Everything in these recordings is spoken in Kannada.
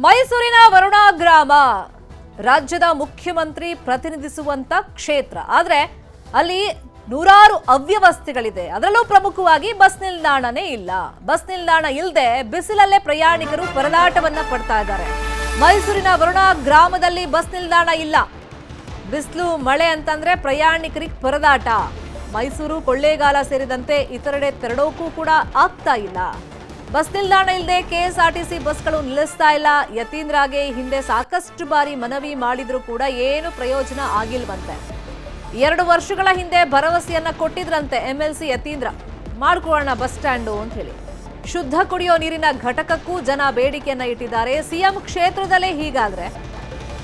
ಮೈಸೂರಿನ ವರುಣಾ ಗ್ರಾಮ ರಾಜ್ಯದ ಮುಖ್ಯಮಂತ್ರಿ ಪ್ರತಿನಿಧಿಸುವಂತ ಕ್ಷೇತ್ರ. ಆದ್ರೆ ಅಲ್ಲಿ ನೂರಾರು ಅವ್ಯವಸ್ಥೆಗಳಿದೆ. ಅದರಲ್ಲೂ ಪ್ರಮುಖವಾಗಿ ಬಸ್ ನಿಲ್ದಾಣನೇ ಇಲ್ಲ. ಬಸ್ ನಿಲ್ದಾಣ ಇಲ್ಲದೆ ಬಿಸಿಲಲ್ಲೇ ಪ್ರಯಾಣಿಕರು ಪರದಾಟವನ್ನ ಪಡ್ತಾ ಇದ್ದಾರೆ. ಮೈಸೂರಿನ ವರುಣಾ ಗ್ರಾಮದಲ್ಲಿ ಬಸ್ ನಿಲ್ದಾಣ ಇಲ್ಲ. ಬಿಸಿಲು ಮಳೆ ಅಂತಂದ್ರೆ ಪ್ರಯಾಣಿಕರಿಗೆ ಪರದಾಟ. ಮೈಸೂರು ಕೊಳ್ಳೇಗಾಲ ಸೇರಿದಂತೆ ಇತರೆಡೆ ತೆರಳೋಕ್ಕೂ ಕೂಡ ಆಗ್ತಾ ಇಲ್ಲ. ಬಸ್ ನಿಲ್ದಾಣ ಇಲ್ಲದೆ ಕೆಎಸ್ಆರ್ಟಿಸಿ ಬಸ್ಗಳು ನಿಲ್ಲಿಸ್ತಾ ಇಲ್ಲ. ಯತೀಂದ್ರಗೆ ಹಿಂದೆ ಸಾಕಷ್ಟು ಬಾರಿ ಮನವಿ ಮಾಡಿದ್ರು ಕೂಡ ಏನು ಪ್ರಯೋಜನ ಆಗಿಲ್ವಂತೆ. 2 ವರ್ಷಗಳ ಹಿಂದೆ ಭರವಸೆಯನ್ನ ಕೊಟ್ಟಿದ್ರಂತೆ ಎಂಎಲ್ಸಿ ಯತೀಂದ್ರ, ಮಾಡ್ಕೊಳ್ಳೋಣ ಬಸ್ ಸ್ಟ್ಯಾಂಡು ಅಂತ ಹೇಳಿ. ಶುದ್ಧ ಕುಡಿಯೋ ನೀರಿನ ಘಟಕಕ್ಕೂ ಜನ ಬೇಡಿಕೆಯನ್ನ ಇಟ್ಟಿದ್ದಾರೆ. ಸಿಎಂ ಕ್ಷೇತ್ರದಲ್ಲೇ ಹೀಗಾದ್ರೆ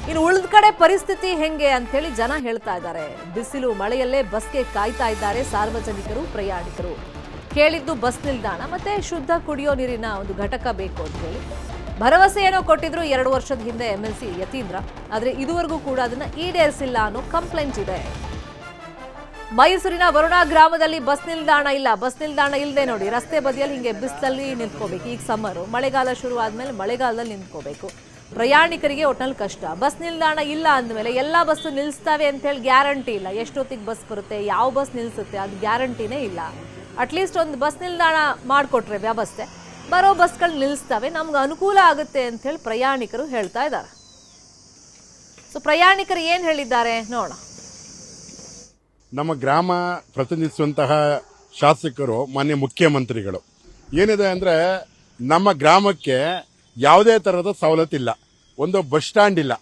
ಇನ್ನು ಉಳಿದ ಕಡೆ ಪರಿಸ್ಥಿತಿ ಹೆಂಗೆ ಅಂತ ಹೇಳಿ ಜನ ಹೇಳ್ತಾ ಇದ್ದಾರೆ. ಬಿಸಿಲು ಮಳೆಯಲ್ಲೇ ಬಸ್ಗೆ ಕಾಯ್ತಾ ಇದ್ದಾರೆ ಸಾರ್ವಜನಿಕರು, ಪ್ರಯಾಣಿಕರು. ಕೇಳಿದ್ದು ಬಸ್ ನಿಲ್ದಾಣ ಮತ್ತೆ ಶುದ್ಧ ಕುಡಿಯೋ ನೀರಿನ ಒಂದು ಘಟಕ ಬೇಕು ಅಂತ ಹೇಳಿ ಭರವಸೆ ಏನೋ ಕೊಟ್ಟಿದ್ರು 2 ವರ್ಷದ ಹಿಂದೆ ಎಂಎಲ್ಸಿ ಯತೀಂದ್ರ. ಆದ್ರೆ ಇದುವರೆಗೂ ಕೂಡ ಅದನ್ನ ಈಡೇರಿಸಿಲ್ಲ ಅನ್ನೋ ಕಂಪ್ಲೇಂಟ್ ಇದೆ. ಮೈಸೂರಿನ ವರುಣಾ ಗ್ರಾಮದಲ್ಲಿ ಬಸ್ ನಿಲ್ದಾಣ ಇಲ್ಲ. ಬಸ್ ನಿಲ್ದಾಣ ಇಲ್ಲದೆ ನೋಡಿ ರಸ್ತೆ ಬದಿಯಲ್ಲಿ ಹಿಂಗೆ ಬಿಸಿಲಲ್ಲಿ ನಿಂತ್ಕೋಬೇಕು. ಈಗ ಸಮ್ಮರು, ಮಳೆಗಾಲ ಶುರು ಆದ್ಮೇಲೆ ಮಳೆಗಾಲದಲ್ಲಿ ನಿಂತ್ಕೋಬೇಕು. ಪ್ರಯಾಣಿಕರಿಗೆ ಒಟ್ನಲ್ಲಿ ಕಷ್ಟ. ಬಸ್ ನಿಲ್ದಾಣ ಇಲ್ಲ ಅಂದಮೇಲೆ ಎಲ್ಲ ಬಸ್ಸು ನಿಲ್ಲಿಸ್ತವೆ ಅಂತ ಹೇಳಿ ಗ್ಯಾರಂಟಿ ಇಲ್ಲ. ಎಷ್ಟೊತ್ತಿಗೆ ಬಸ್ ಬರುತ್ತೆ, ಯಾವ ಬಸ್ ನಿಲ್ಲಿಸುತ್ತೆ, ಅದು ಗ್ಯಾರಂಟಿನೇ ಇಲ್ಲ. ಅಟ್ಲೀಸ್ಟ್ ಒಂದು ಬಸ್ ನಿಲ್ದಾಣ ಮಾಡಿಕೊಟ್ರೆ ವ್ಯವಸ್ಥೆ, ಬರೋ ಬಸ್ಗಳು ನಿಲ್ಲಿಸ್ತವೆ, ನಮ್ಗೆ ಅನುಕೂಲ ಆಗುತ್ತೆ ಅಂತ ಹೇಳಿ ಪ್ರಯಾಣಿಕರು ಹೇಳ್ತಾ ಇದ್ದಾರೆ. ಸೊ ಪ್ರಯಾಣಿಕರು ಏನು ಹೇಳಿದ್ದಾರೆ ನೋಡೋಣ. ನಮ್ಮ ಗ್ರಾಮ ಪ್ರತಿನಿಧಿಸುವಂತಹ ಶಾಸಕರು, ಮಾನ್ಯ ಮುಖ್ಯಮಂತ್ರಿಗಳು ಏನಿದೆ ಅಂದ್ರೆ ನಮ್ಮ ಗ್ರಾಮಕ್ಕೆ ಯಾವುದೇ ತರಹದ ಸವಲತ್ತಿಲ್ಲ. ಒಂದು ಬಸ್ ಸ್ಟ್ಯಾಂಡ್ ಇಲ್ಲ.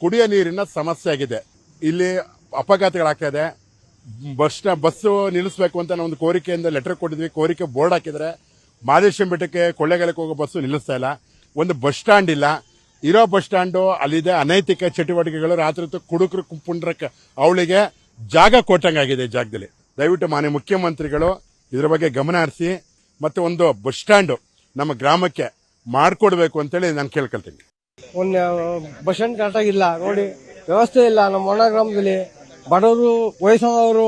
ಕುಡಿಯೋ ನೀರಿನ ಸಮಸ್ಯೆ ಆಗಿದೆ. ಇಲ್ಲಿ ಅಪಘಾತಗಳಾಗ್ತಾ ಇದೆ. ಬಸ್ಸು ನಿಲ್ಲಿಸಬೇಕು ಅಂತ ನಾವು ಒಂದು ಕೋರಿಕೆಯಿಂದ ಲೆಟರ್ ಕೊಟ್ಟಿದ್ವಿ. ಕೋರಿಕೆ ಬೋರ್ಡ್ ಹಾಕಿದ್ರೆ ಮಾದೇಶ್ವರ ಬೆಟ್ಟಕ್ಕೆ ಕೊಳ್ಳೇಗಾಲಕ್ಕೆ ಹೋಗೋ ಬಸ್ಸು ನಿಲ್ಲಿಸ್ತಾ ಇಲ್ಲ. ಒಂದು ಬಸ್ ಸ್ಟ್ಯಾಂಡ್ ಇಲ್ಲ. ಇರೋ ಬಸ್ ಸ್ಟ್ಯಾಂಡು ಅಲ್ಲಿದೆ. ಅನೈತಿಕ ಚಟುವಟಿಕೆಗಳು, ರಾತ್ರಿ ಹೊತ್ತು ಕುಡುಕರು ಪುಂಡ್ರಕ್ಕೆ ಅವಳಿಗೆ ಜಾಗ ಕೊಟ್ಟಂಗಾಗಿದೆ. ಜಾಗದಲ್ಲಿ ದಯವಿಟ್ಟು ಮಾನ್ಯ ಮುಖ್ಯಮಂತ್ರಿಗಳು ಇದ್ರ ಬಗ್ಗೆ ಗಮನ ಹರಿಸಿ ಮತ್ತೆ ಒಂದು ಬಸ್ ಸ್ಟ್ಯಾಂಡ್ ನಮ್ಮ ಗ್ರಾಮಕ್ಕೆ ಮಾಡ್ಕೊಡ್ಬೇಕು ಅಂತೇಳಿ ನಾನು ಕೇಳ್ಕೊಳ್ತೀನಿ. ಒಂದು ಬಸ್ ಸ್ಟ್ಯಾಂಡ್ ಕರೆಕ್ಟಾಗಿ ಇಲ್ಲ ನೋಡಿ, ವ್ಯವಸ್ಥೆ ಇಲ್ಲ. ನಮ್ಮ ವರುಣಾ ಗ್ರಾಮದಲ್ಲಿ ಬಡವರು, ವಯಸ್ಸಾದವರು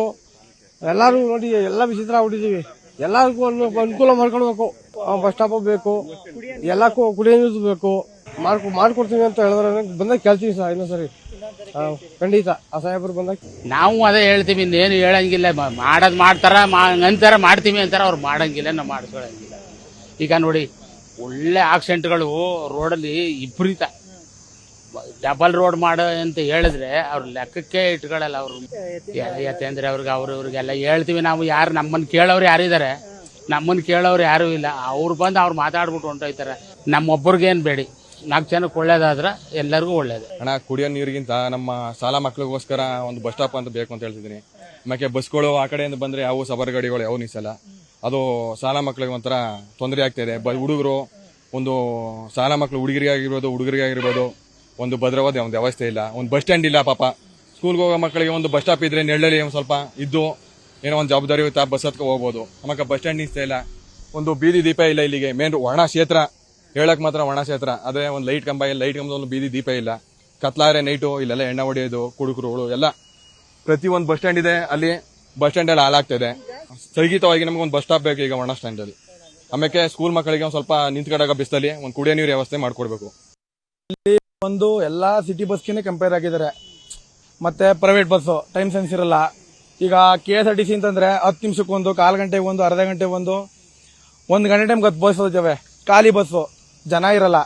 ಎಲ್ಲರೂ ನೋಡಿ ಎಲ್ಲ ವಿಚಿತ್ರ ಆಗ್ಬಿಟ್ಟಿದೀವಿ. ಎಲ್ಲರಿಗೂ ಅನುಕೂಲ ಮಾಡ್ಕೊಳ್ಬೇಕು. ಬಸ್ ಸ್ಟಾಪ್ ಬೇಕು, ಎಲ್ಲಕ್ಕೂ ಕುಡಿಯೋ ನೀರು ಬೇಕು. ಮಾಡ್ಕೊಡ್ತೀವಿ ಅಂತ ಹೇಳಿದ್ರೆ ಬಂದಾಗ ಕೇಳ್ತೀವಿ ಸರ್. ಇನ್ನೊಂದ್ಸರಿ ಖಂಡಿತ ಆ ಸಾಹೇಬರು ಬಂದಾಗ ನಾವು ಅದೇ ಹೇಳ್ತೀವಿ. ಇನ್ನೇನು ಹೇಳಂಗಿಲ್ಲ. ಮಾಡೋದು ಮಾಡ್ತಾರ ಅಂತಾರ, ಮಾಡ್ತೀವಿ ಅಂತಾರ. ಅವ್ರು ಮಾಡಂಗಿಲ್ಲ, ನಾವು ಮಾಡಿಸ್ಕೊಳಂಗಿಲ್ಲ. ಈಗ ನೋಡಿ ಒಳ್ಳೆ ಆಕ್ಸಿಡೆಂಟ್ಗಳು ರೋಡಲ್ಲಿ ವಿಪರೀತ. ಡಬಲ್ ರೋಡ್ ಮಾಡು ಅಂತ ಹೇಳಿದ್ರೆ ಅವ್ರ ಲೆಕ್ಕಕ್ಕೆ ಇಟ್ಕೊಳ್ಳಲ್ಲ. ಅವರು ಯಾಕೆಂದ್ರೆ ಅವ್ರಿಗೆಲ್ಲ ಹೇಳ್ತೀವಿ ನಾವು. ಯಾರು ನಮ್ಮನ್ನು ಕೇಳೋರು ಯಾರಿದ್ದಾರೆ? ನಮ್ಮನ್ನು ಕೇಳೋರು ಯಾರೂ ಇಲ್ಲ. ಅವ್ರು ಬಂದು ಅವ್ರು ಮಾತಾಡ್ಬಿಟ್ಟು ಹೊಂಟೋಯ್ತಾರೆ. ನಮ್ಮೊಬ್ಬರಿಗೇನು ಬೇಡಿ, 4 ಜನಕ್ಕೆ ಒಳ್ಳೇದಾದ್ರೆ ಎಲ್ಲರಿಗೂ ಒಳ್ಳೇದು. ಹಣ ಕುಡಿಯೋ ನೀರಿಗಿಂತ ನಮ್ಮ ಶಾಲಾ ಮಕ್ಳಿಗೋಸ್ಕರ ಒಂದು ಬಸ್ ಸ್ಟಾಪ್ ಅಂತ ಬೇಕು ಅಂತ ಹೇಳ್ತಿದ್ದೀನಿ. ಆಮೇಲೆ ಬಸ್ಗಳು ಆ ಕಡೆಯಿಂದ ಬಂದ್ರೆ ಯಾವ ಸಬರ್ ಗಾಡಿಗಳು ಯಾವ ನಿಲ್ಸಲ್ಲ. ಅದು ಶಾಲಾ ಮಕ್ಳಿಗೆ ಒಂಥರ ತೊಂದರೆ ಆಗ್ತಾ ಇದೆ. ಹುಡುಗರು ಒಂದು ಶಾಲಾ ಮಕ್ಳು ಹುಡುಗರಿಗಾಗಿರ್ಬೋದು ಒಂದು ಭದ್ರವಾದ ಒಂದು ವ್ಯವಸ್ಥೆ ಇಲ್ಲ. ಒಂದು ಬಸ್ ಸ್ಟ್ಯಾಂಡ್ ಇಲ್ಲ. ಪಾಪ ಸ್ಕೂಲ್ಗೆ ಹೋಗೋ ಮಕ್ಕಳಿಗೆ ಒಂದು ಬಸ್ ಸ್ಟಾಪ್ ಇದ್ರೆ ನೆಳ್ಳಲ್ಲಿ ಒಂದು ಸ್ವಲ್ಪ ಇದ್ದು ಏನೋ ಒಂದು ಜವಾಬ್ದಾರಿ ಇರುತ್ತೆ, ಬಸ್ ಹತ್ಕೊ ಹೋಗ್ಬೋದು. ಆಮೇಲೆ ಬಸ್ ಸ್ಟ್ಯಾಂಡ್ ನಿಲ್ಸ್ತಾ ಇಲ್ಲ. ಒಂದು ಬೀದಿ ದೀಪ ಇಲ್ಲ. ಇಲ್ಲಿಗೆ ಮೇನ್ ಒಣ ಕ್ಷೇತ್ರ ಹೇಳಕ್ ಮಾತ್ರ ಒಣ ಕ್ಷೇತ್ರ. ಅದೇ ಒಂದು ಲೈಟ್ ಕಂಬ ಇಲ್ಲ. ಲೈಟ್ ಕಂಬದ ಒಂದು ಬೀದಿ ದೀಪ ಇಲ್ಲ. ಕತ್ಲಾರೆ ನೈಟು ಇಲ್ಲೆಲ್ಲ ಎಣ್ಣೆ ಹೊಡೆಯೋದು, ಕುಡುಕರುಗಳು ಎಲ್ಲ ಪ್ರತಿ ಒಂದು ಬಸ್ ಸ್ಟ್ಯಾಂಡ್ ಇದೆ. ಅಲ್ಲಿ ಬಸ್ ಸ್ಟ್ಯಾಂಡ್ ಎಲ್ಲ ಹಾಳಾಗ್ತಾ ಇದೆ. ಸ್ಥಗಿತವಾಗಿ ನಮಗೆ ಒಂದು ಬಸ್ ಸ್ಟಾಪ್ ಬೇಕು ಈಗ ಒಣ ಸ್ಟ್ಯಾಂಡ್ ಅಲ್ಲಿ. ಆಮೇಲೆ ಸ್ಕೂಲ್ ಮಕ್ಕಳಿಗೆ ಒಂದು ಸ್ವಲ್ಪ ನಿಂತ್ಕಡಾಗ ಬಿಸ್ತಲ್ಲಿ ಒಂದು ಕುಡಿಯೋ ನೀರು ವ್ಯವಸ್ಥೆ ಮಾಡ್ಕೊಡ್ಬೇಕು. ಇಲ್ಲಿ ಒಂದು ಎಲ್ಲಾ ಸಿಟಿ ಬಸ್ಗೆ ಕಂಪೇರ್ ಆಗಿದ್ದಾರೆ. ಮತ್ತೆ ಪ್ರೈವೇಟ್ ಬಸ್ ಟೈಮ್ ಸೆನ್ಸ್ ಇರಲ್ಲ. ಈಗ ಕೆಎಸ್ಆರ್ಟಿಸಿ ಅಂತಂದ್ರೆ 10 ನಿಮಿಷಕ್ಕೊಂದು, 1/4 ಗಂಟೆಗೆ ಒಂದು, ಅರ್ಧ ಗಂಟೆಗೆ ಒಂದು, 1 ಗಂಟೆ ಟೈಮ್ಗೆ 10 ಬಸ್ ಇದ್ದಾವೆ. ಖಾಲಿ ಬಸ್ಸು, ಜನ ಇರಲ್ಲ.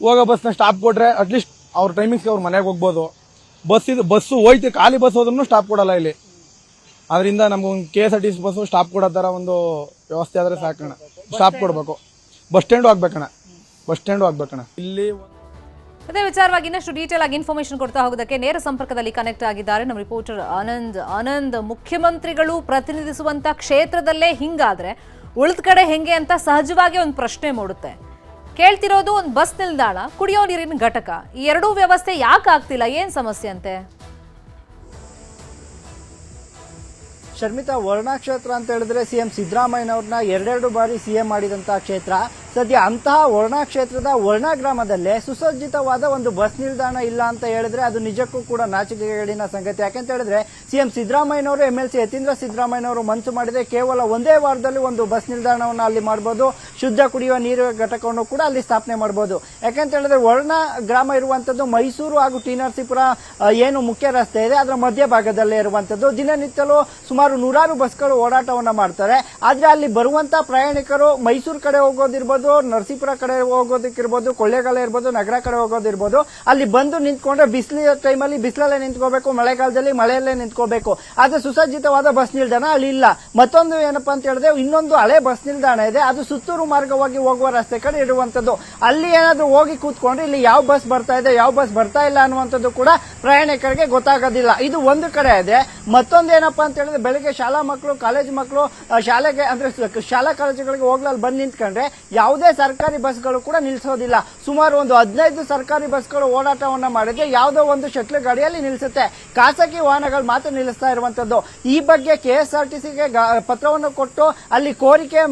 ಹೋಗೋ ಬಸ್ನ ಸ್ಟಾಪ್ ಕೊಟ್ರೆ ಅಟ್ಲೀಸ್ಟ್ ಅವ್ರ ಟೈಮಿಂಗ್ಸ್ಗೆ ಅವ್ರ ಮನೆಗೆ ಹೋಗ್ಬೋದು. ಬಸ್ಸು ಹೋಯ್ತು, ಖಾಲಿ ಬಸ್ ಹೋದ್ರೂ ಸ್ಟಾಪ್ ಕೊಡಲ್ಲ ಇಲ್ಲಿ. ಅದರಿಂದ ನಮ್ಗೊಂದು ಕೆಎಸ್ಆರ್ಟಿಸಿ ಬಸ್ಸು ಸ್ಟಾಪ್ ಕೊಡೋ ತರ ಒಂದು ವ್ಯವಸ್ಥೆ ಆದ್ರೆ ಸಾಕಣ. ಸ್ಟಾಪ್ ಕೊಡ್ಬೇಕು. ಬಸ್ ಸ್ಟ್ಯಾಂಡು ಆಗ್ಬೇಕಣ್ಣ ಇಲ್ಲಿ. ಅದೇ ವಿಚಾರವಾಗಿ ಇನ್ನಷ್ಟು ಡೀಟೇಲ್ ಆಗಿ ಇನ್ಫಾರ್ಮೇಶನ್ ಕೊಡ್ತಾ ಹೋಗೋದಕ್ಕೆ ನೇರ ಸಂಪರ್ಕದಲ್ಲಿ ಕನೆಕ್ಟ್ ಆಗಿದ್ದಾರೆ ನಮ್ಮ ರಿಪೋರ್ಟರ್ ಆನಂದ್. ಮುಖ್ಯಮಂತ್ರಿಗಳು ಪ್ರತಿನಿಧಿಸುವಂತ ಕ್ಷೇತ್ರದಲ್ಲೇ ಹಿಂಗಾದ್ರೆ ಉಳಿದ ಕಡೆ ಹೆಂಗೆ ಅಂತ ಸಹಜವಾಗಿ ಒಂದು ಪ್ರಶ್ನೆ ಮೂಡುತ್ತೆ. ಕೇಳ್ತಿರೋದು ಒಂದು ಬಸ್ ನಿಲ್ದಾಣ, ಕುಡಿಯೋ ನೀರಿನ ಘಟಕ. ಈ ಎರಡೂ ವ್ಯವಸ್ಥೆ ಯಾಕೆ ಆಗ್ತಿಲ್ಲ? ಏನ್ ಸಮಸ್ಯೆ ಅಂತೆ? ಶರ್ಮಿತಾ, ವರುಣಾ ಕ್ಷೇತ್ರ ಅಂತ ಹೇಳಿದ್ರೆ ಸಿಎಂ ಸಿದ್ದರಾಮಯ್ಯನವ್ರನ್ನ 2 ಬಾರಿ ಸಿಎಂ ಮಾಡಿದಂತಹ ಕ್ಷೇತ್ರ. ಸದ್ಯ ಅಂತಹ ವರ್ಣಾ ಕ್ಷೇತ್ರದ ವರ್ಣಾ ಗ್ರಾಮದಲ್ಲೇ ಸುಸಜ್ಜಿತವಾದ ಒಂದು ಬಸ್ ನಿಲ್ದಾಣ ಇಲ್ಲ ಅಂತ ಹೇಳಿದ್ರೆ ಅದು ನಿಜಕ್ಕೂ ಕೂಡ ನಾಚಿಕೆಗೇಡಿನ ಸಂಗತಿ. ಯಾಕೆಂತ ಹೇಳಿದ್ರೆ ಸಿಎಂ ಸಿದ್ದರಾಮಯ್ಯನವರು MLC ಯತೀಂದ್ರ ಸಿದ್ದರಾಮಯ್ಯನವರು ಮನಸ್ಸು ಮಾಡಿದ್ರೆ ಕೇವಲ ಒಂದೇ ವಾರದಲ್ಲಿ ಒಂದು ಬಸ್ ನಿಲ್ದಾಣವನ್ನು ಅಲ್ಲಿ ಮಾಡಬಹುದು, ಶುದ್ಧ ಕುಡಿಯುವ ನೀರು ಘಟಕವನ್ನು ಕೂಡ ಅಲ್ಲಿ ಸ್ಥಾಪನೆ ಮಾಡಬಹುದು. ಯಾಕೆಂತ ಹೇಳಿದ್ರೆ ವರ್ಣಾ ಗ್ರಾಮ ಇರುವಂತದ್ದು ಮೈಸೂರು ಹಾಗೂ ಟಿ ನರಸೀಪುರ ಏನು ಮುಖ್ಯ ರಸ್ತೆ ಇದೆ ಅದರ ಮಧ್ಯಭಾಗದಲ್ಲೇ ಇರುವಂತದ್ದು. ದಿನನಿತ್ಯಲೂ ಸುಮಾರು 100 ಬಸ್ಗಳು ಓಡಾಟವನ್ನ ಮಾಡ್ತಾರೆ. ಆದ್ರೆ ಅಲ್ಲಿ ಬರುವಂತ ಪ್ರಯಾಣಿಕರು ಮೈಸೂರು ಕಡೆ ಹೋಗೋದಿರ್ಬೋದು, ನರಸೀಪುರ ಕಡೆ ಹೋಗೋದಕ್ಕಿರ್ಬೋದು, ಕೊಳ್ಳೇಗಾಲ ಇರ್ಬೋದು, ನಗರ ಕಡೆ ಹೋಗೋದಿರ್ಬೋದು, ಅಲ್ಲಿ ಬಂದು ನಿಂತ್ಕೊಂಡ್ರೆ ಬಿಸಿಲಿನ ಟೈಮಲ್ಲಿ ಬಿಸಿಲಲ್ಲೇ ನಿಂತ್ಕೋಬೇಕು, ಮಳೆಗಾಲದಲ್ಲಿ ಮಳೆಯಲ್ಲೇ ನಿಂತ್ಕೋಬೇಕು. ಆದ್ರೆ ಸುಸಜ್ಜಿತವಾದ ಬಸ್ ನಿಲ್ದಾಣ ಅಲ್ಲಿ ಇಲ್ಲ. ಮತ್ತೊಂದು ಏನಪ್ಪಾ ಅಂತ ಹೇಳಿದ್ರೆ ಇನ್ನೊಂದು ಹಳೆ ಬಸ್ ನಿಲ್ದಾಣ ಇದೆ, ಅದು ಸುತ್ತೂರು ಮಾರ್ಗವಾಗಿ ಹೋಗುವ ರಸ್ತೆ ಕಡೆ ಇರುವಂತದ್ದು. ಅಲ್ಲಿ ಏನಾದ್ರೂ ಹೋಗಿ ಕೂತ್ಕೊಂಡ್ರೆ ಇಲ್ಲಿ ಯಾವ ಬಸ್ ಬರ್ತಾ ಇದೆ ಯಾವ ಬಸ್ ಬರ್ತಾ ಇಲ್ಲ ಅನ್ನುವಂಥದ್ದು ಕೂಡ ಪ್ರಯಾಣಿಕರಿಗೆ ಗೊತ್ತಾಗೋದಿಲ್ಲ. ಇದು ಒಂದು ಕಡೆ ಇದೆ. ಮತ್ತೊಂದು ಏನಪ್ಪಾ ಅಂತ ಹೇಳಿದ್ರೆ ಬೆಳಿಗ್ಗೆ ಶಾಲಾ ಮಕ್ಕಳು ಕಾಲೇಜ್ ಮಕ್ಕಳು ಶಾಲೆಗೆ ಅಂದ್ರೆ ಶಾಲಾ ಕಾಲೇಜುಗಳಿಗೆ ಹೋಗ್ಲಲ್ಲಿ ಬಂದು ನಿಂತ್ಕೊಂಡ್ರೆ ಯಾವುದೇ ಸರ್ಕಾರಿ ಬಸ್ಗಳು ಕೂಡ ನಿಲ್ಲಿಸೋದಿಲ್ಲ. ಸುಮಾರು ಒಂದು 15 ಸರ್ಕಾರಿ ಬಸ್ಗಳು ಓಡಾಟವನ್ನ ಮಾಡಿದ್ರೆ ಯಾವುದೋ ಒಂದು ಶಟ್ಲ್ ಗಾಡಿಯಲ್ಲಿ ನಿಲ್ಲಿಸುತ್ತೆ, ಖಾಸಗಿ ವಾಹನಗಳು ಮಾತ್ರ ನಿಲ್ಲಿಸ್ತಾ ಇರುವಂತದ್ದು. ಈ ಬಗ್ಗೆ KSRTCಗೆ ಪತ್ರವನ್ನು ಕೊಟ್ಟು ಅಲ್ಲಿ ಕೋರಿಕೆಯ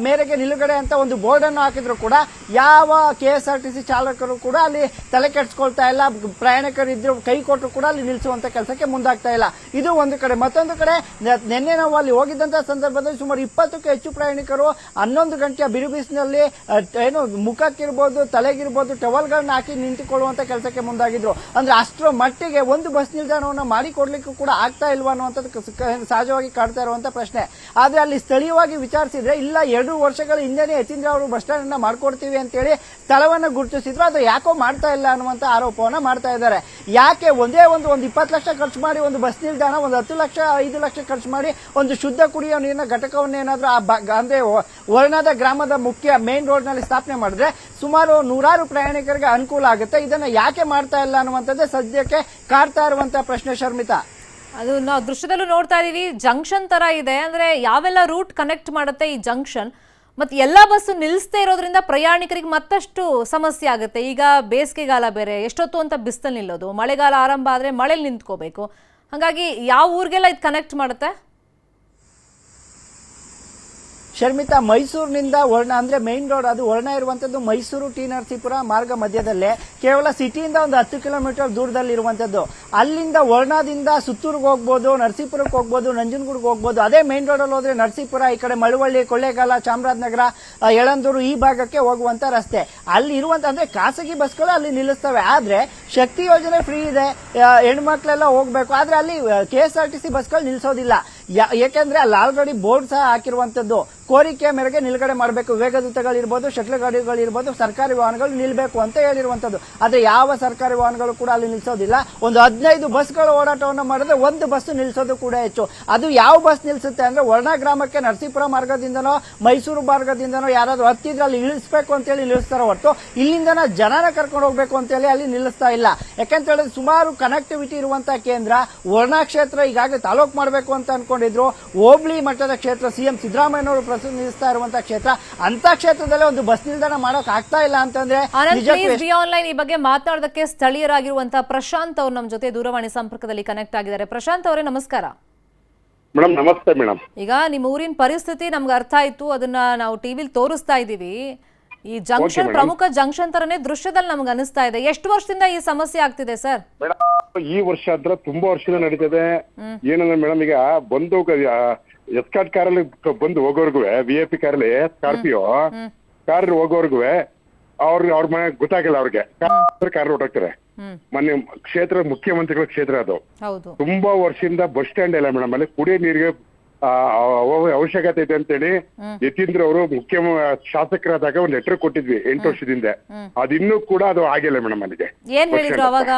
ಮೇರೆಗೆ ನಿಲುಗಡೆ ಅಂತ ಒಂದು ಬೋರ್ಡ್ ಅನ್ನು ಹಾಕಿದ್ರು ಕೂಡ ಯಾವ KSRTC ಚಾಲಕರು ಕೂಡ ಅಲ್ಲಿ ತಲೆ ಕೆಡಿಸ್ಕೊಳ್ತಾ ಇಲ್ಲ. ಪ್ರಯಾಣಿಕರು ಇದ್ರು ಕೈ ಕೊಟ್ಟರು ಕೂಡ ಅಲ್ಲಿ ನಿಲ್ಲಿಸುವಂತ ಕೆಲಸಕ್ಕೆ ಮುಂದಾಗ್ತಾ ಇಲ್ಲ. ಇದು ಒಂದು ಕಡೆ. ಮತ್ತೊಂದು ಕಡೆ ನಿನ್ನೆ ನಾವು ಅಲ್ಲಿ ಹೋಗಿದ್ದಂತಹ ಸಂದರ್ಭದಲ್ಲಿ ಸುಮಾರು 20ಕ್ಕೂ ಹೆಚ್ಚು ಪ್ರಯಾಣಿಕರು 11 ಗಂಟೆಯ ಬಿರುಬಿಸಿನಲ್ಲಿ ಏನು ಮುಖಕ್ಕಿರ್ಬೋದು ತಲೆಗಿರ್ಬೋದು ಟವಲ್ಗಳನ್ನ ಹಾಕಿ ನಿಂತುಕೊಳ್ಳುವಂತ ಕೆಲಸಕ್ಕೆ ಮುಂದಾಗಿದ್ರು. ಅಂದ್ರೆ ಅಷ್ಟರ ಮಟ್ಟಿಗೆ ಒಂದು ಬಸ್ ನಿಲ್ದಾಣವನ್ನು ಮಾಡಿಕೊಡ್ಲಿಕ್ಕೂ ಕೂಡ ಆಗ್ತಾ ಇಲ್ವಾ ಅನ್ನುವಂಥದ್ದು ಸಹಜವಾಗಿ ಕಾಡ್ತಾ ಇರುವಂತ ಪ್ರಶ್ನೆ. ಆದ್ರೆ ಅಲ್ಲಿ ಸ್ಥಳೀಯವಾಗಿ ವಿಚಾರಿಸಿದ್ರೆ ಇಲ್ಲ 2 ವರ್ಷಗಳ ಹಿಂದೆನೇ ಯತೀಂದ್ರ ಅವರು ಬಸ್ ಸ್ಟ್ಯಾಂಡ್ ಅನ್ನ ಮಾಡ್ಕೊಡ್ತೀವಿ ಅಂತೇಳಿ ಸ್ಥಳವನ್ನು ಗುರುತಿಸಿದ್ರು, ಅದು ಯಾಕೋ ಮಾಡ್ತಾ ಇಲ್ಲ ಅನ್ನುವಂತ ಆರೋಪವನ್ನ ಮಾಡ್ತಾ ಇದ್ದಾರೆ. ಯಾಕೆ ಒಂದೇ ಒಂದು 20 ಲಕ್ಷ ಖರ್ಚು ಮಾಡಿ ಒಂದು ಬಸ್ ನಿಲ್ದಾಣ, ಒಂದು 10 ಲಕ್ಷ 5 ಲಕ್ಷ ಖರ್ಚು ಮಾಡಿ ಒಂದು ಶುದ್ಧ ಕುಡಿಯುವ ನೀರಿನ ಘಟಕವನ್ನೇನಾದ್ರೂ ಅಂದ್ರೆ ವರ್ಣಾದ ಗ್ರಾಮದ ಮುಖ್ಯ ಮೇನ್ ರೋಡ್ ನಲ್ಲಿ ಸ್ಥಾಪನೆ ಮಾಡಿದ್ರೆ ಸುಮಾರು 100 ಪ್ರಯಾಣಿಕರಿಗೆ ಅನುಕೂಲ ಆಗುತ್ತೆ. ಇದನ್ನ ಯಾಕೆ ಮಾಡ್ತಾ ಇಲ್ಲ ಅನ್ನುವಂಥದ್ದೇ ಸದ್ಯಕ್ಕೆ ಕಾಡ್ತಾ ಇರುವಂತಹ ಪ್ರಶ್ನೆ ಶರ್ಮಿತಾ. ಅದು ನಾವು ದೃಶ್ಯದಲ್ಲೂ ನೋಡ್ತಾ ಇದೀವಿ, ಜಂಕ್ಷನ್ ತರ ಇದೆ. ಅಂದ್ರೆ ಯಾವೆಲ್ಲ ರೂಟ್ ಕನೆಕ್ಟ್ ಮಾಡುತ್ತೆ ಈ ಜಂಕ್ಷನ್, ಮತ್ತೆ ಎಲ್ಲಾ ಬಸ್ಸು ನಿಲ್ಲಿಸದೇ ಇರೋದ್ರಿಂದ ಪ್ರಯಾಣಿಕರಿಗೆ ಮತ್ತಷ್ಟು ಸಮಸ್ಯೆ ಆಗುತ್ತೆ. ಈಗ ಬೇಸಿಗೆಗಾಲ ಬೇರೆ, ಎಷ್ಟೊತ್ತು ಅಂತ ಬಿಸಿಲಲ್ಲಿ ನಿಲ್ಲೋದು, ಮಳೆಗಾಲ ಆರಂಭ ಆದ್ರೆ ಮಳೆಲಿ ನಿಂತ್ಕೋಬೇಕು. ಹಾಗಾಗಿ ಯಾವ ಊರಿಗೆಲ್ಲ ಇದು ಕನೆಕ್ಟ್ ಮಾಡುತ್ತೆ? ಶರ್ಮಿತಾ, ಮೈಸೂರಿನಿಂದ ವರ್ಣ ಅಂದ್ರೆ ಮೈನ್ ರೋಡ್ ಅದು ವರ್ಣ ಇರುವಂತದ್ದು ಮೈಸೂರು ಟಿ ನರಸೀಪುರ ಮಾರ್ಗ ಮಧ್ಯದಲ್ಲೇ ಕೇವಲ ಸಿಟಿಯಿಂದ ಒಂದು 10 ಕಿಲೋಮೀಟರ್ ದೂರದಲ್ಲಿ ಇರುವಂತದ್ದು. ಅಲ್ಲಿಂದ ವರ್ಣದಿಂದ ಸುತ್ತೂರ್ಗೆ ಹೋಗ್ಬೋದು, ನರಸೀಪುರಕ್ಕೆ ಹೋಗ್ಬೋದು, ನಂಜನಗೂಡಿಗೆ ಹೋಗ್ಬೋದು. ಅದೇ ಮೈನ್ ರೋಡ್ ಅಲ್ಲಿ ಹೋದ್ರೆ ನರಸೀಪುರ, ಈ ಕಡೆ ಮಳವಳ್ಳಿ, ಕೊಳ್ಳೇಗಾಲ, ಚಾಮರಾಜನಗರ, ಯಳಂದೂರು ಈ ಭಾಗಕ್ಕೆ ಹೋಗುವಂತ ರಸ್ತೆ. ಅಲ್ಲಿ ಇರುವಂತ ಅಂದ್ರೆ ಖಾಸಗಿ ಬಸ್ಗಳು ಅಲ್ಲಿ ನಿಲ್ಲಿಸ್ತವೆ. ಆದ್ರೆ ಶಕ್ತಿ ಯೋಜನೆ ಫ್ರೀ ಇದೆ, ಹೆಣ್ಮಕ್ಳೆಲ್ಲ ಹೋಗ್ಬೇಕು. ಆದ್ರೆ ಅಲ್ಲಿ KSRTC ಬಸ್ಗಳು ನಿಲ್ಲಿಸೋದಿಲ್ಲ. ಯಾಕೆಂದ್ರೆ ಅಲ್ಲಿ ಆಲ್ರೆಡಿ ಬೋರ್ಡ್ ಸಹ ಹಾಕಿರುವಂತದ್ದು, ಕೋರಿಕೆಯ ಮೇರೆಗೆ ನಿಲುಗಡೆ ಮಾಡಬೇಕು, ವೇಗದೂತಗಳಿರ್ಬೋದು, ಶಟ್ಲ್ ಗಾಡಿಗಳಿರ್ಬೋದು, ಸರ್ಕಾರಿ ವಾಹನಗಳು ನಿಲ್ಬೇಕು ಅಂತ ಹೇಳಿರುವಂತದ್ದು. ಆದ್ರೆ ಯಾವ ಸರ್ಕಾರಿ ವಾಹನಗಳು ಕೂಡ ಅಲ್ಲಿ ನಿಲ್ಲಿಸೋದಿಲ್ಲ. ಒಂದು 15 ಬಸ್ಗಳು ಓಡಾಟವನ್ನು ಮಾಡಿದ್ರೆ ಒಂದು ಬಸ್ ನಿಲ್ಲಿಸೋದು ಕೂಡ ಹೆಚ್ಚು. ಅದು ಯಾವ ಬಸ್ ನಿಲ್ಲಿಸುತ್ತೆ ಅಂದ್ರೆ ವರ್ಣಾ ಗ್ರಾಮಕ್ಕೆ ನರಸೀಪುರ ಮಾರ್ಗದಿಂದನೋ ಮೈಸೂರು ಮಾರ್ಗದಿಂದನೋ ಯಾರಾದ್ರೂ ಹತ್ತಿದ್ರೆ ಅಲ್ಲಿ ಇಳಿಸಬೇಕು ಅಂತ ಹೇಳಿ ನಿಲ್ಲಿಸ್ತಾರ ಹೊರತು ಇಲ್ಲಿಂದನ ಜನನ ಕರ್ಕೊಂಡು ಹೋಗ್ಬೇಕು ಅಂತ ಹೇಳಿ ಅಲ್ಲಿ ನಿಲ್ಲಿಸ್ತಾ ಇಲ್ಲ. ಯಾಕಂತ ಹೇಳಿದ್ರೆ ಸುಮಾರು ಕನೆಕ್ಟಿವಿಟಿ ಇರುವಂತಹ ಕೇಂದ್ರ ವರ್ಣಾ ಕ್ಷೇತ್ರ ಈಗಾಗಲೇ ತಾಲೂಕು ಮಾಡಬೇಕು ಅಂತ ಅನ್ಕೊಂಡಿದ್ರು. ಹೋಬಳಿ ಮಟ್ಟದ ಕ್ಷೇತ್ರ, ಸಿಎಂ ಸಿದ್ದರಾಮಯ್ಯನವರು ಪ್ರತಿನಿಧಿಸ್ತಾ ಇರುವಂತಹ ಕ್ಷೇತ್ರ, ಅಂತ ಕ್ಷೇತ್ರದಲ್ಲೇ ಒಂದು ಬಸ್ ನಿಲ್ದಾಣ ಮಾಡೋಕ್ ಆಗ್ತಾ ಇಲ್ಲ ಅಂತಂದ್ರೆ ಆನ್ಲೈನ್ ಈ ಬಗ್ಗೆ ಮಾತನಾಡೋದಕ್ಕೆ ಸ್ಥಳೀಯರಾಗಿರುವಂತಹ ಪ್ರಶಾಂತ್ ಅವರು ನಮ್ಮ ಜೊತೆ ದೂರವಾಣಿ ಸಂಪರ್ಕದಲ್ಲಿ ಕನೆಕ್ಟ್ ಆಗಿದ್ದಾರೆ. ಪ್ರಶಾಂತ್ ಅವರೇ ನಮಸ್ಕಾರ. ಮೇಡಮ್ ನಮಸ್ತೆ ಮೇಡಮ್. ಈಗ ನಿಮ್ಮ ಊರಿನ ಪರಿಸ್ಥಿತಿ ನಮ್ಗೆ ಅರ್ಥ ಆಯ್ತು, ಅದನ್ನ ನಾವು ಟಿವಿಲಿ ತೋರಿಸ್ತಾ ಇದೀವಿ. ಈ ಜಂಕ್ಷನ್ ಪ್ರಮುಖ ಜಂಕ್ಷನ್ ತರನೇ ದೃಶ್ಯದಲ್ಲಿ ನಮ್ಗೆ ಅನಿಸ್ತಾ ಇದೆ. ಎಷ್ಟು ವರ್ಷದಿಂದ ಈ ಸಮಸ್ಯೆ ಆಗ್ತಿದೆ ಸರ್? ಈ ವರ್ಷ ಹತ್ರ ತುಂಬಾ ವರ್ಷದಿಂದ ನಡೀತದೆ. ಏನಂದ್ರೆ ಮೇಡಮ್, ಈಗ ಬಂದು ಎಸ್ಕಾರ್ಟ್ ಕಾರಲ್ಲಿ ಬಂದು ಹೋಗೋರ್ಗು, VIP ಕಾರಲ್ಲಿ ಸ್ಕಾರ್ಪಿಯೋ ಕಾರ್ ಹೋಗೋರ್ಗು ಅವ್ರ ಮನೆ ಗೊತ್ತಾಗಿಲ್ಲ, ಅವ್ರಿಗೆ ಕಾರ್ ಹೊರಟೋಗ್ತಾರೆ. ಮೊನ್ನೆ ಕ್ಷೇತ್ರ ಮುಖ್ಯಮಂತ್ರಿಗಳ ಕ್ಷೇತ್ರ ಅದು. ತುಂಬಾ ವರ್ಷದಿಂದ ಬಸ್ ಸ್ಟ್ಯಾಂಡ್ ಇಲ್ಲ ಮೇಡಮ್. ಅಲ್ಲಿ ಕುಡಿಯೋ ನೀರಿಗೆ ಅವಶ್ಯಕತೆ ಇದೆ ಅಂತೇಳಿ ಯತೀಂದ್ರ ಅವರು ಮುಖ್ಯ ಶಾಸಕರಾದಾಗ ಒಂದು ಲೆಟರ್ ಕೊಟ್ಟಿದ್ವಿ 8 ವರ್ಷದಿಂದ. ಅದಿನ್ನೂ ಕೂಡ ಅದು ಆಗಿಲ್ಲ ಮೇಡಮ್. ಅಲ್ಲಿಗೆ ಏನ್ ಹೇಳಿದ್ರು ಅವಾಗ?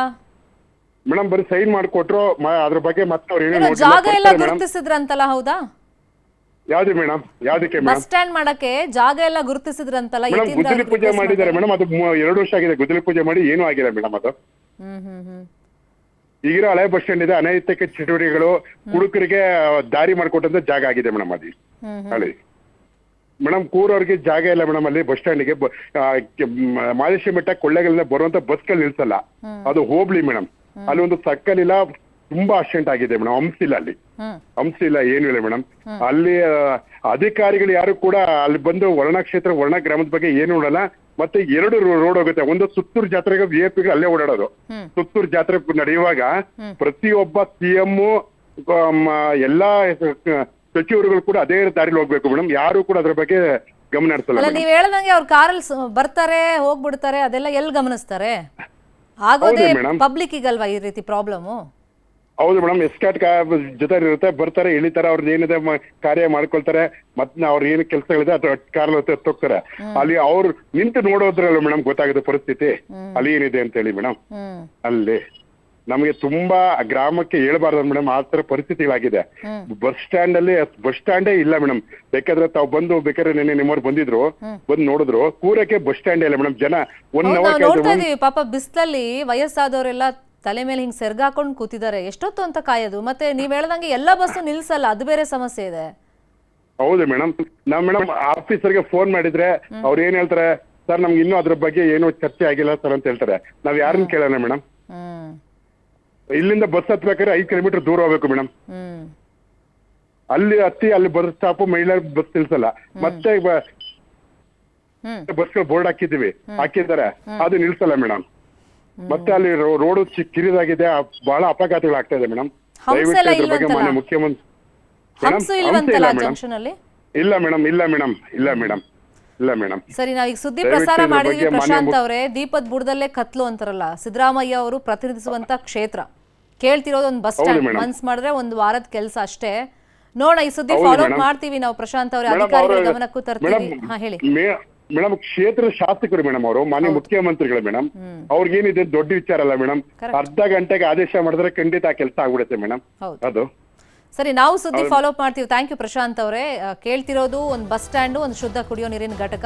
ಮೇಡಮ್ ಬರೀ ಸೈನ್ ಮಾಡಿಕೊಟ್ರು, ಅದ್ರ ಬಗ್ಗೆ ಮತ್ತೆ ಅವ್ರು ಏನೋ ಜಾಗ ಎಲ್ಲ ಗುರುತಿಸಿದ್ರಂತಲ್ಲ, ಹೌದಾ? ಯಾವ್ದು ಮೇಡಮ್? ಯಾವ್ದಕ್ಕೆ ಮೇಡಮ್? ಬಸ್ ಸ್ಟ್ಯಾಂಡ್ ಮಾಡಕ್ಕೆ ಜಾಗ ಎಲ್ಲ ಗುರುತಿಸಿದ್ರಂತಲ್ಲ? ಗುದ್ದಲಿ ಪೂಜೆ ಮಾಡಿದ್ದಾರೆ ಮೇಡಮ್. ಅದು 2 ವರ್ಷ ಆಗಿದೆ ಗುದ್ದಲಿ ಪೂಜೆ ಮಾಡಿ, ಏನೂ ಆಗಿಲ್ಲ ಮೇಡಮ್. ಅದು ಈಗಿರೋ ಹಳೆ ಬಸ್ ಸ್ಟ್ಯಾಂಡ್ ಇದೆ, ಅನೈತಿಕ ಚಟುವಟಿಕೆಗಳು, ಕುಡುಕರಿಗೆ ದಾರಿ ಮಾಡಿಕೊಟ್ಟಂತ ಜಾಗ ಆಗಿದೆ ಮೇಡಮ್. ಅಲ್ಲಿ ಹೇಳಿ ಮೇಡಮ್, ಕೂರೋರ್ಗೆ ಜಾಗ ಇಲ್ಲ ಮೇಡಮ್. ಅಲ್ಲಿ ಬಸ್ ಸ್ಟ್ಯಾಂಡ್ಗೆ ಮಾದೇಶ್ವರ ಬೆಟ್ಟ ಕೊಳ್ಳೇಗಾಲದಿಂದ ಬರುವಂತ ಬಸ್ಗಳು ನಿಲ್ಸಲ್ಲ. ಅದು ಹೋಬ್ಳಿ ಮೇಡಮ್. ಅಲ್ಲಿ ಒಂದು ಸರ್ಕಲ್ ಇಲ್ಲ, ತುಂಬಾ ಆಕ್ಸಿಡೆಂಟ್ ಆಗಿದೆ ಮೇಡಮ್. ಹಂಸಿಲ್ಲ ಅಲ್ಲಿ, ಹ್ಮ್ ಹಂಸಿಲ್ಲ, ಏನು ಇಲ್ಲ ಮೇಡಮ್. ಅಲ್ಲಿ ಅಧಿಕಾರಿಗಳು ಯಾರು ಕೂಡ ಅಲ್ಲಿ ಬಂದು ವರ್ಣ ಕ್ಷೇತ್ರ ವರ್ಣ ಗ್ರಾಮದ ಬಗ್ಗೆ ಏನು ನೋಡಲ್ಲ. ಮತ್ತೆ 2 ರೋಡ್ ಹೋಗುತ್ತೆ. ಒಂದು ಸುತ್ತೂರು ಜಾತ್ರೆಗೆ VIP ಅಲ್ಲೇ ಓಡಾಡೋದು. ಸುತ್ತೂರು ಜಾತ್ರೆ ನಡೆಯುವಾಗ ಪ್ರತಿಯೊಬ್ಬ CM ಎಲ್ಲಾ ಸಚಿವರುಗಳು ಕೂಡ ಅದೇ ದಾರಿಲಿ ಹೋಗ್ಬೇಕು ಮೇಡಮ್. ಯಾರು ಕೂಡ ಅದ್ರ ಬಗ್ಗೆ ಗಮನ ಹರಿಸಲ್ಲ ಅಲ್ಲ ಮೇಡಮ್. ನೀವ್ ಹೇಳ್ದಂಗೆ ಅವ್ರ ಕಾರಲ್ಲಿ ಬರ್ತಾರೆ ಹೋಗ್ಬಿಡ್ತಾರೆ, ಅದೆಲ್ಲ ಎಲ್ಲಿ ಗಮನಿಸ್ತಾರೆ? ಆಗೋದೇ ಹೌದು ಮೇಡಮ್. ಪಬ್ಲಿಕ್ಕಿಗಲ್ವಾ ಈ ರೀತಿ ಪ್ರಾಬ್ಲಮ್? ಹೌದು ಮೇಡಮ್. ಎಸ್ಕಾಟ್ ಜೊತೆ ಇರುತ್ತೆ, ಬರ್ತಾರೆ, ಇಳಿತಾರೆ, ಅವ್ರದ್ದು ಏನಿದೆ ಕಾರ್ಯ ಮಾಡ್ಕೊಳ್ತಾರೆ. ಮತ್ತೆ ಅವ್ರ ಏನು ಕೆಲಸಗಳಿದೆ ಅದು ಕಾರಲ್ಲಿ ಹೋಗ್ತಾರೆ. ಅಲ್ಲಿ ಅವ್ರು ನಿಂತು ನೋಡೋದ್ರಲ್ಲ ಮೇಡಮ್ ಗೊತ್ತಾಗುತ್ತೆ ಪರಿಸ್ಥಿತಿ ಅಲ್ಲಿ ಏನಿದೆ ಅಂತ ಹೇಳಿ ಮೇಡಮ್. ಅಲ್ಲಿ ನಮಗೆ ತುಂಬಾ ಗ್ರಾಮಕ್ಕೆ ಹೇಳ್ಬಾರ್ದು ಮೇಡಮ್, ಆ ತರ ಪರಿಸ್ಥಿತಿಗಳಾಗಿದೆ. ಬಸ್ ಸ್ಟ್ಯಾಂಡೇ ಇಲ್ಲ ಮೇಡಮ್. ಬೇಕಾದ್ರೆ ತಾವು ಬಂದು ಬೇಕಾದ್ರೆ ನೆನ್ನೆ ನಿಮ್ಮವ್ರು ಬಂದಿದ್ರು, ಬಂದು ನೋಡಿದ್ರು, ಕೂರಕ್ಕೆ ಬಸ್ ಸ್ಟ್ಯಾಂಡೇ ಇಲ್ಲ ಮೇಡಮ್. ಜನ 1 ಅವರ್ ನೋಡ್ತಾ ಇದೀವಿ ಪಾಪ ಬಿಸ್ಲಲ್ಲಿ ವಯಸ್ಸಾದವರೆಲ್ಲ ತಲೆ ಮೇಲೆ ಹಿಂಗ್ ಸೆರ್ಗಾಕೊಂಡು ಕೂತಿದ್ದಾರೆ. ಎಷ್ಟೊತ್ತು ಅಂತ ಕಾಯೋದು? ಮತ್ತೆ ನೀವ್ ಹೇಳ್ದಂಗೆ ಎಲ್ಲ ಬಸ್ಸು ನಿಲ್ಸಲ್ಲ, ಅದು ಬೇರೆ ಸಮಸ್ಯೆ ಇದೆ. ಹೌದು ಮೇಡಮ್. ನಾವ್ ಮೇಡಮ್ ಆಫೀಸರ್ಗೆ ಫೋನ್ ಮಾಡಿದ್ರೆ ಅವ್ರು ಏನ್ ಹೇಳ್ತಾರೆ, ಸರ್ ನಮ್ಗೆ ಇನ್ನೂ ಅದ್ರ ಬಗ್ಗೆ ಏನು ಚರ್ಚೆ ಆಗಿಲ್ಲ ಸರ್ ಅಂತ ಹೇಳ್ತಾರೆ. ನಾವ್ ಯಾರನ್ನ ಕೇಳೋಣ ಮೇಡಮ್? ಇಲ್ಲಿಂದ ಬಸ್ ಹತ್ಬೇಕಾದ್ರೆ 5 ಕಿಲೋಮೀಟರ್ ದೂರ ಹೋಗ್ಬೇಕು ಮೇಡಮ್. ಅಲ್ಲಿ ಹತ್ತಿ ಅಲ್ಲಿ ಬಸ್ ಸ್ಟಾಪ್, ಮಹಿಳಾ ಬಸ್ ನಿಲ್ಸಲ್ಲ. ಮತ್ತೆ ಬಸ್ಗಳು ಬೋರ್ಡ್ ಹಾಕಿದ್ದಾರೆ, ಅದು ನಿಲ್ಸಲ್ಲ ಮೇಡಮ್. ಮತ್ತೆ ಅಲ್ಲಿ ರೋಡ್ ಕಿರಿದಾಗಿದೆ, ಬಹಳ ಅಪಘಾತಗಳಾಗ್ತಾ ಇದೆ ಮೇಡಮ್. ದಯವಿಟ್ಟು ಇದ್ರ ಬಗ್ಗೆ ಮಾನ್ಯ ಮುಖ್ಯಮಂತ್ರಿ ಹಂಸು ಇಲ್ವಂತಲ್ಲ ಜಂಕ್ಷನ್ ಅಲ್ಲಿ? ಇಲ್ಲ ಮೇಡಮ್, ಇಲ್ಲ ಮೇಡಮ್, ಇಲ್ಲ ಮೇಡಮ್, ಇಲ್ಲ ಮೇಡಮ್. ಸರಿ, ನಾವೀಗ ಸುದ್ದಿ ಪ್ರಸಾರ ಮಾಡಿದ್ವಿ ಪ್ರಶಾಂತ್ ಅವರೇ. ದೀಪದ ಬುಡದಲ್ಲೇ ಕತ್ಲು ಅಂತಾರಲ್ಲ, ಸಿದ್ದರಾಮಯ್ಯ ಅವರು ಪ್ರತಿನಿಧಿಸುವಂತ ಕ್ಷೇತ್ರ. ಕೇಳ್ತಿರೋದು ಒಂದು ಬಸ್ ಸ್ಟ್ಯಾಂಡ್. ಮನ್ಸ್ ಮಾಡಿದ್ರೆ ಒಂದು ವಾರದ ಕೆಲಸ ಅಷ್ಟೇ. ನೋಡ, ಈ ಸುದ್ದಿ ಫಾಲೋ ಅಪ್ ಮಾಡ್ತೀವಿ ನಾವು ಪ್ರಶಾಂತ್ ಅವರೇ, ಅಧಿಕಾರಿಗಳ ಗಮನಕ್ಕೂ ತರ್ತೀವಿ. ಹಾ ಹೇಳಿ ಮೇಡಮ್. ಕ್ಷೇತ್ರ ಶಾಸಕರು ಮೇಡಮ್, ಅವರು ಮಾನ್ಯ ಮುಖ್ಯಮಂತ್ರಿಗಳು ಮೇಡಮ್. ಅವ್ರಿಗೇನಿದೆ ದೊಡ್ಡ ವಿಚಾರ ಅಲ್ಲ ಮೇಡಮ್. ಅರ್ಧ ಗಂಟೆಗೆ ಆದೇಶ ಮಾಡಿದ್ರೆ ಖಂಡಿತ ಆ ಕೆಲಸ ಆಗ್ಬಿಡುತ್ತೆ ಮೇಡಮ್. ಅದು ಸರಿ, ನಾವು ಸುದ್ದಿ ಫಾಲೋ ಅಪ್ ಮಾಡ್ತೀವಿ. ಥ್ಯಾಂಕ್ ಯು ಪ್ರಶಾಂತ್ ಅವರೇ. ಕೇಳ್ತಿರೋದು ಒಂದು ಬಸ್ ಸ್ಟ್ಯಾಂಡ್, ಒಂದು ಶುದ್ಧ ಕುಡಿಯೋ ನೀರಿನ ಘಟಕ.